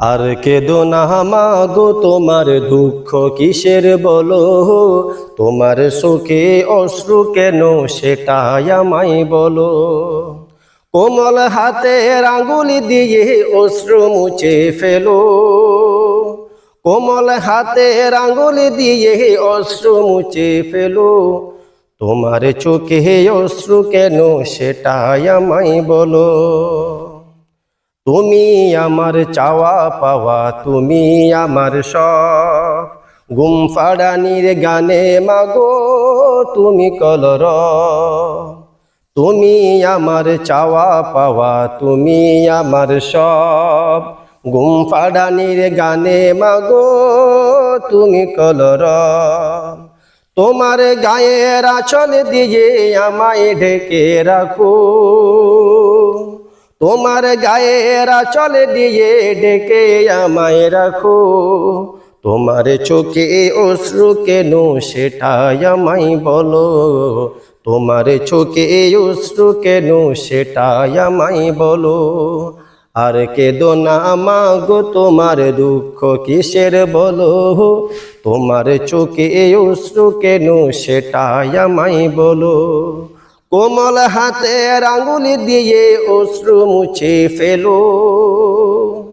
আর কেঁদো না মাগো, তোমার দুঃখ কিসের বলো, তোমার চোখে অশ্রু কেন সেটাই আমায় বলো। কোমল হাতের আঙ্গুলি দিয়ে অশ্রু মুছে ফেলো, কোমল হাতের আঙ্গুলি দিয়ে অশ্রু মুছে ফেলো। তোমার চোখে অশ্রু কেন সেটাই আমায় বলো। তুমি আমার চাওয়া পাওয়া, তুমি আমার সব, ঘুম ফাড়ানির গানে মাগো তুমি কলরব। তুমি আমার চাওয়া পাওয়া, তুমি আমার সব, ঘুম ফাড়ানির গানে মাগো তুমি কলরব। তোমার গায়ের আঁচল দিয়ে আমায় ঢেকে রাখো, তোমার গায়ের আঁচল দিয়ে ডেকে আমায় রাখো। তোমার চোখে অশ্রু কেন সেটাই আমায় বলো, তোমার চোখে অশ্রু কেন সেটাই আমায় বলো। আর কেঁদো না মাগো, তোমার দুঃখ কিসের বলো, তোমার চোখে অশ্রু কেন সেটাই আমায় বলো। কোমল হাতের আঙ্গুলি দিয়ে অশ্রু মুছে ফেলো,